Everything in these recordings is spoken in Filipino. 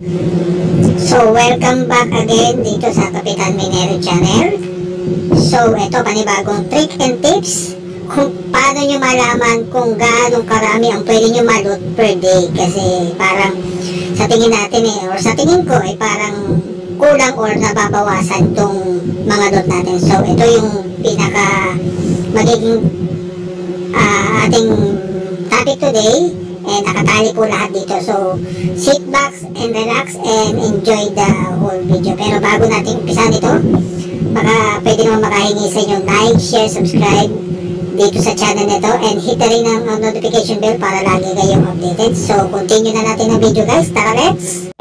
So, welcome back again dito sa Kapitan Minero Channel. So, ito panibagong trick and tips kung paano nyo malaman kung gaano karami ang pwede nyo ma-loot per day. Kasi parang sa tingin natin or sa tingin ko parang kulang or nababawasan tong mga loot natin. So, ito yung pinaka magiging ating topic today. And nakatali po lahat dito. So, sit back and relax and enjoy the whole video. Pero bago natin umpisa nito, baka pwede naman makahingi sa inyo like, share, subscribe dito sa channel nito. And hit na rin ang notification bell para lagi kayong updated. So, continue na natin ang video guys. Tara, let's!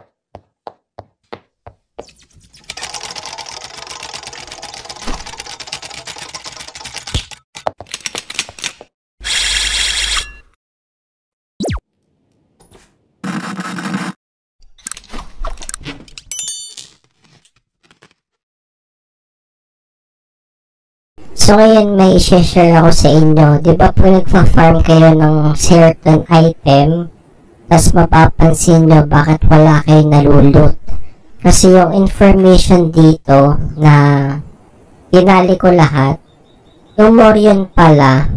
So ngayon may i-share ako sa inyo. Di ba po nagpa-farm kayo ng certain item, tapos mapapansin nyo bakit wala kayo nalulot? Kasi yung information dito na pinali ko lahat, yung more yun pala,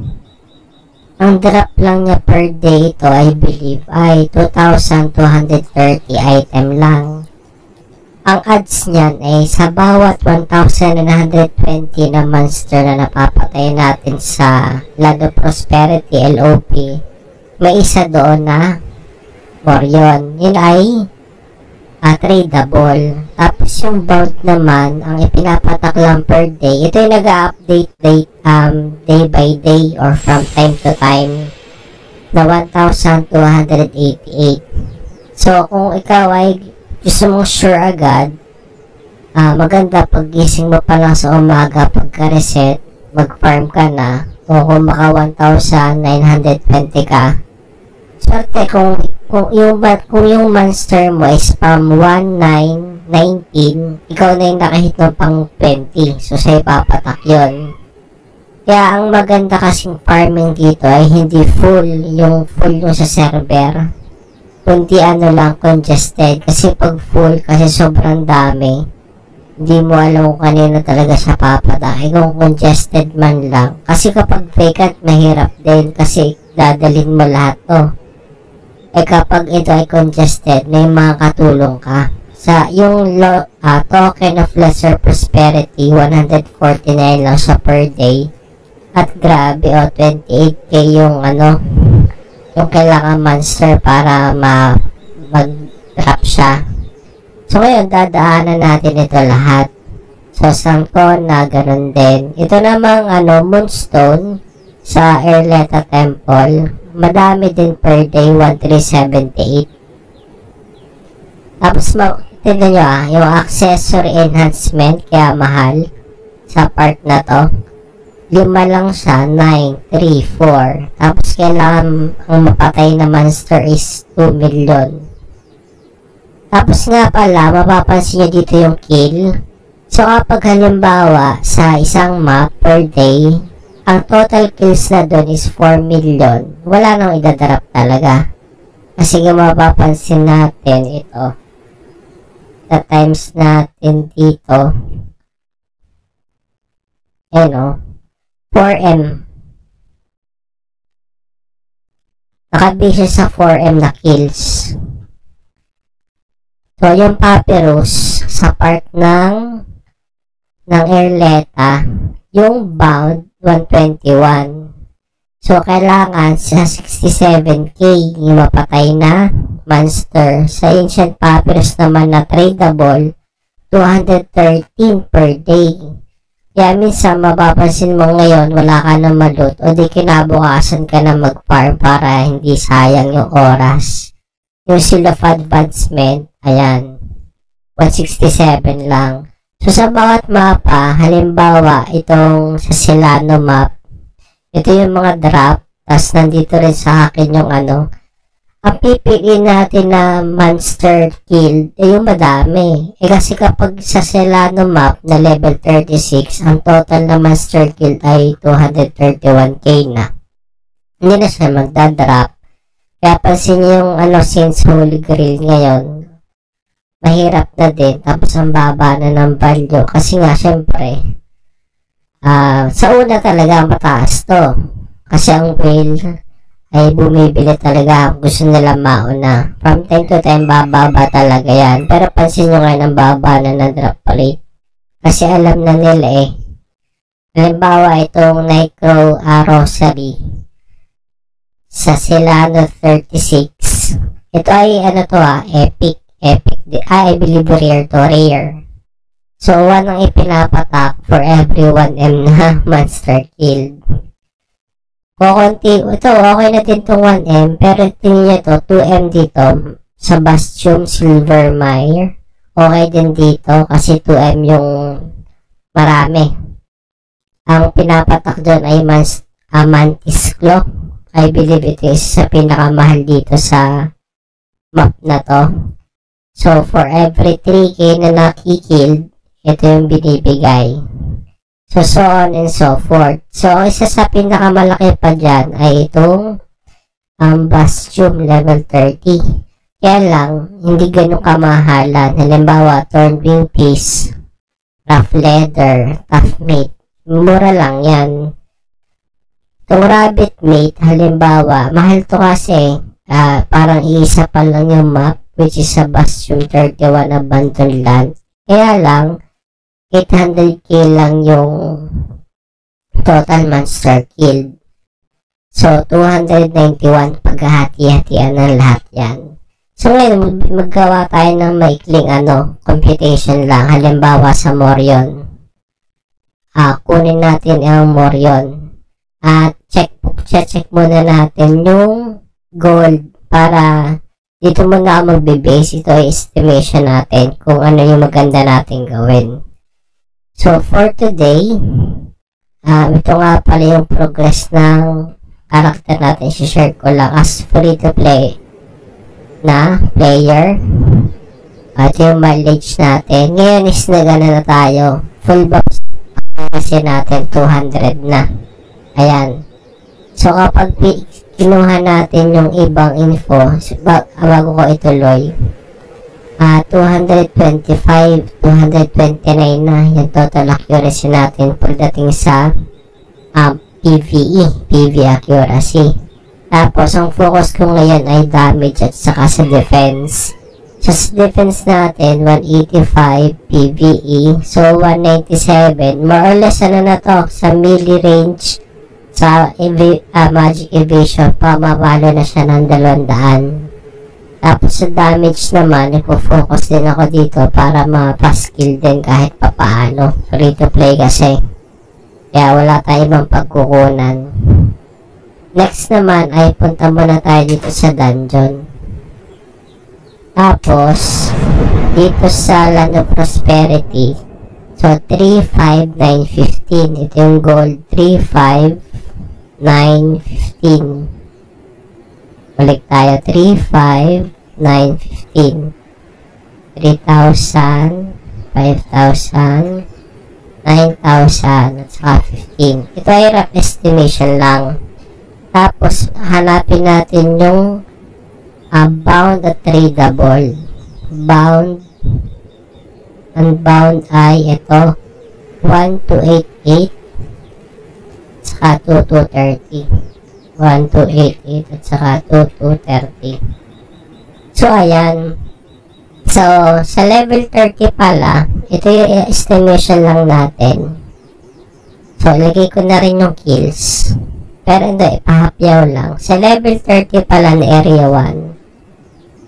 ang drop lang niya per day ito I believe ay 2,230 item lang. Ang odds niyan ay sa bawat 1,920 na monster na napapatay natin sa Land of Prosperity LOP, may isa doon na more yun. Yun ay tradable. Tapos yung bound naman, ang ipinapatak lang per day, ito yung nag-update day by day or from time to time na 1,288. So kung ikaw ay gusto mong sure agad, maganda pag gising mo pa lang sa umaga, pagka-reset, mag-farm ka na, o kung maka 1,920 ka. Swerte kung yung monster mo is from 1,919, ikaw na yung nakahit ng pang 20, so sa'yo papatak yun. Kaya ang maganda kasing farming dito ay hindi full yung sa server, kundi lang congested. Kasi pag full, kasi sobrang dami, hindi mo alam kung kanino talaga siya papadaki. Kung congested man lang, kasi kapag vacant mahirap din kasi dadalhin mo lahat to. Kapag ito ay congested, may mga katulong ka sa yung token of lesser prosperity, 149 lang siya per day. At grabe, 28k yung yung kailangan monster para mag-drop siya. So ngayon dadaanan natin ito lahat. So Sangton na ganun din. Ito namang Moonstone sa Erleta Temple, madami din per day, 1,378. Tapos tignan nyo yung accessory enhancement, kaya mahal sa part na to. 5 lang siya, 9, 3, 4. Tapos kailangan ang mapatay na monster is 2 million. Tapos nga pala, mapapansin nyo dito yung kill. So kapag halimbawa sa isang map per day, ang total kills na doon is 4 million. Wala nang idadrop talaga. Kasi nga mapapansin natin ito. Sa times natin dito. 4M. Nakabase sa 4M na kills. So, yung Papyrus sa part ng Erleta, yung bound 121. So, kailangan sa 67k yung mapatay na monster. Sa Ancient Papyrus naman na tradable, 213 per day. Kaya minsan mapapansin mo ngayon wala ka na malot o di kinabukasan ka na mag-farm para hindi sayang yung oras. Yung Seal of Advancement, ayan, 167 lang. So sa bawat mapa, halimbawa itong sa Silano map, ito yung mga drop, tapos nandito rin sa akin yung ang pipiliin natin na monster kill, yung madami. Kasi kapag sa Celano map na level 36, ang total na monster kill ay 231k na. Hindi na siya magdadrop. Kaya pansin niyo yung since Holy Grail ngayon, mahirap na din. Tapos ang baba na ng value. Kasi nga, syempre, sa una talaga mataas to. Kasi ang whale ay bumibili talaga. Gusto nila mauna. From time to time, bababa talaga yan. Pero pansin nyo ngayon ang baba na ng drop rate. Kasi alam na nila eh. Halimbawa, itong Nicro Rosary sa Silano 36. Ito ay epic. I believe rare to rare. So, 1 ang ipinapatak for every 1M na monster killed. Ito, okay na din itong 1M, pero tingin nyo ito, 2M dito, sa Bastion Silvermire. Okay din dito, kasi 2M yung marami. Ang pinapatak doon ay Mantis Claw. I believe ito is sa pinakamahal dito sa map na to. So, for every 3K na nakikilled, ito yung binibigay. So on and so forth. So, isa sa pinakamalaki pa dyan ay itong Bastion level 30. Kaya lang, hindi ganun kamahalan. Halimbawa, Thornwing Piece, Rough Leather, Tough Mate. Mura lang yan. Itong Rabbit Mate, halimbawa, mahal to kasi parang iisa pa lang yung map, which is sa Bastion 31 Abandoned Land. Kaya lang, 800k lang yung total monster killed. So, 291 paghahati-hatian ng lahat yan. So, ngayon, maggawa tayo ng maikling computation lang. Halimbawa sa Morion. Kunin natin ang Morion. At check muna natin yung gold para dito muna ako magbe-base. Ito ay estimation natin kung ano yung maganda natin gawin. So, for today, ito nga pala yung progress ng character natin. share ko lang as free to play na player. Ito yung mileage natin. Ngayon is nagana na tayo. Full box kasi natin 200 na. Ayan. So, kapag kinuha natin yung ibang info, bago ko ituloy, 225, 229 na yung total accuracy natin pagdating sa PvE accuracy. Tapos, ang focus ko ngayon ay damage at saka sa defense. So, sa defense natin, 185 PvE. So, 197. More or less, na to? Sa melee range, sa magic evasion, pamabalo na siya ng 200. Tapos sa damage naman, ipo-focus din ako dito para ma-skill din kahit papaano. Free to play kasi. Kaya wala tayong ibang pagkukunan. Next naman ay punta muna tayo dito sa dungeon. Tapos, dito sa Land of Prosperity. So, 35915. Ito yung gold. 35915. Balik tayo. 35915. 3,000, 5,000, 9,000, at saka 15. Ito ay rough estimation lang. Tapos, hanapin natin yung bound at tradable. Bound. Ang bound ay ito. 1288 saka 2230. 1288 at saka 2230. So, ayan. So, sa level 30 pala, ito yung estimation lang natin. So, ilagay ko na rin yung kills. Pero hindi, ipahapyaw lang. Sa level 30 pala na area 1,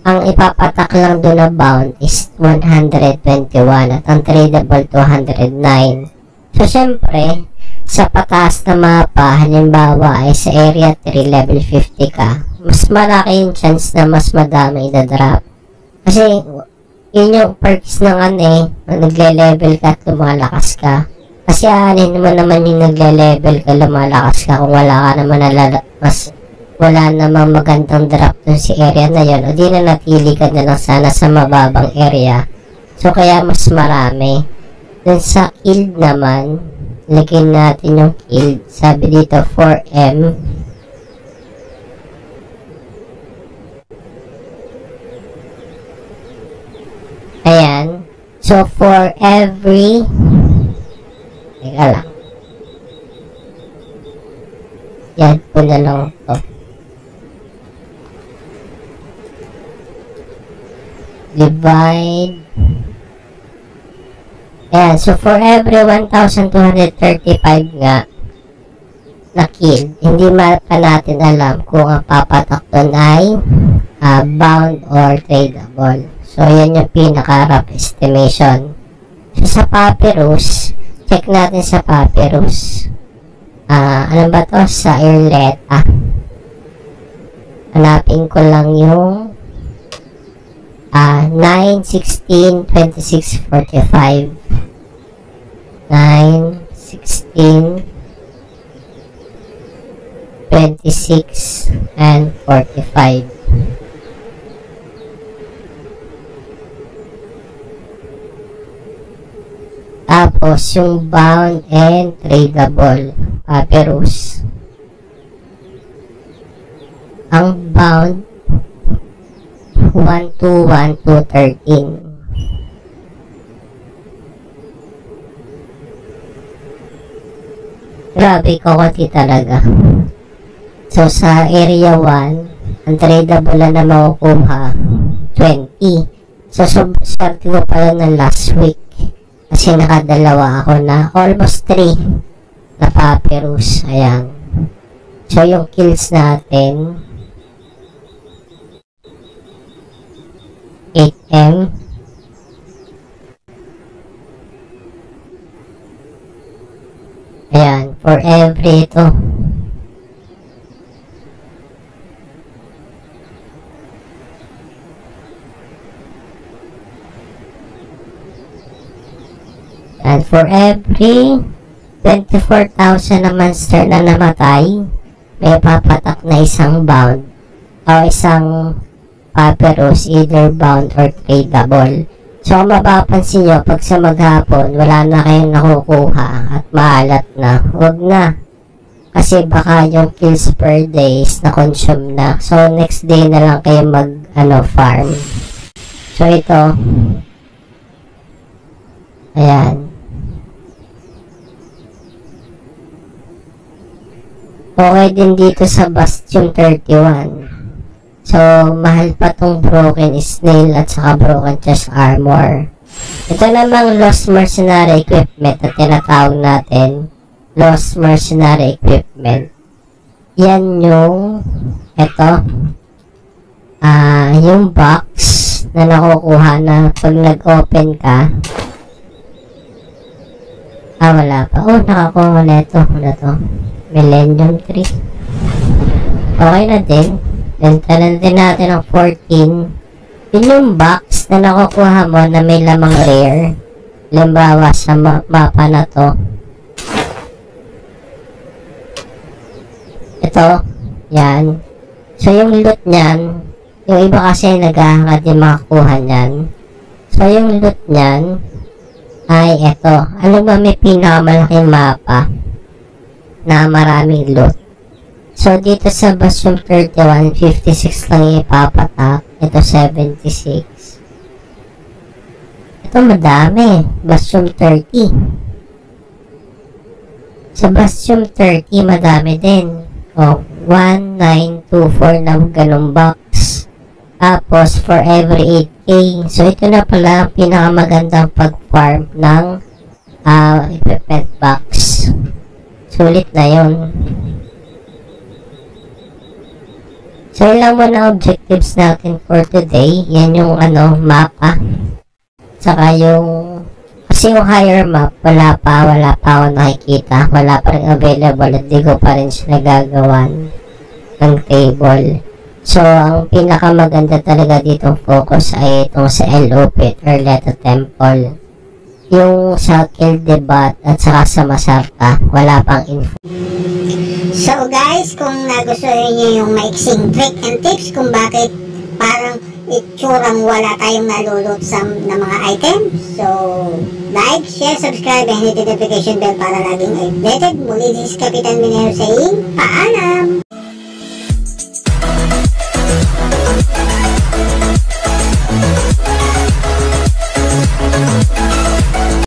ang ipapatak lang doon na bound is 121 at ang tradable 209. So, syempre, sa pataas na mapa, halimbawa ay sa area 3 level 50 ka, mas malaki yung chance na mas madami i-drop. Kasi, yun yung perks ng nagle-level ka at lumalakas ka. Kasi aanin mo naman yung nagle-level ka, lumalakas ka kung wala ka naman wala namang magandang drop dun si area na yun, o di na natili ka na lang sana sa mababang area. So, kaya mas marami. Dun sa kill naman, lagyan natin yung kill. Sabi dito, 4M. Ayan. So, for every... Teka lang. Yan po na lang ito. Divide. Ayan. So, for every 1,235 nga na kill, hindi pa natin alam kung ang papatak doon ay bound or tradable. So, yan yung pinaka-rough estimation. So, sa Papyrus, check natin sa Papyrus. Ano ba to? Sa Irleta. Hanapin ko lang yung 9, 16, 26, 45. 9, 16, 26, and 45. Tapos, yung bound and tradable Papyrus. Ang bound 1 to 1 to 13. Grabe, kaunti talaga. So, sa area 1, ang tradable na makukuha, 20. So, swerte ko pala ng last week. Kasi nakadalawa ako na almost 3 na Papyrus. Ayan. So, yung kills natin, 8M. Ayan. For every ito. And for every 24,000 na monster na namatay, may papatak na isang bound o isang Papyrus, either bound or tradable. So, mapapansin nyo, pag sa maghapon, wala na kayong nakukuha at maalat na. Huwag na. Kasi baka yung kills per days na consume na. So, next day na lang kayo farm. So, ito. Ayan. Okay din dito sa Bastion 31. So, mahal pa tong Broken Snail at saka Broken Chest Armor. Ito namang Lost Mercenary Equipment na tinatawag natin. Lost Mercenary Equipment. Yan yung yung box na nakukuha na pag nag-open ka. Wala pa. Oh, nakakuha na ito. Wala to. Millennium Tree. Okay na din. Bentalan din natin ang 14. Yun yung box na nakukuha mo na may lamang rare. Limbawa sa mapa na to. Ito. Yan. So, yung loot nyan, yung iba kasi naghahangad yung makakuha nyan. So, yung loot nyan, ay ito. Ano ba may pinakamalaking mapa na maraming loot? So, dito sa Bastion 31, 56 lang ipapatak. Ito, 76. Ito, madami. Bastion 30. Sa Bastion 30, madami din. O, 1, 9, 2, 4 na ganung box. Tapos, for every 8K. So, ito na pala ang pinakamagandang pag-farm ng equipment box. Sulit na yun. So, ilang muna objectives natin for today. Yan yung mapa. Saka yung, kasi yung higher map, wala pa ako nakikita. Wala pa rin available at di ko pa rin siya nagagawan ng table. So, ang pinakamaganda talaga ditong focus ay itong sa Elopit or Leta Temple. Yung sa Kildebat at saka sa Masarta, wala pang info. So guys, kung nagustuhan niyo yung maiksing trick and tips kung bakit parang itsurang wala tayong nalulot na mga item, so like, share, subscribe, and hit the notification bell para laging updated. Muli, this is Kapitan Minero saying paalam!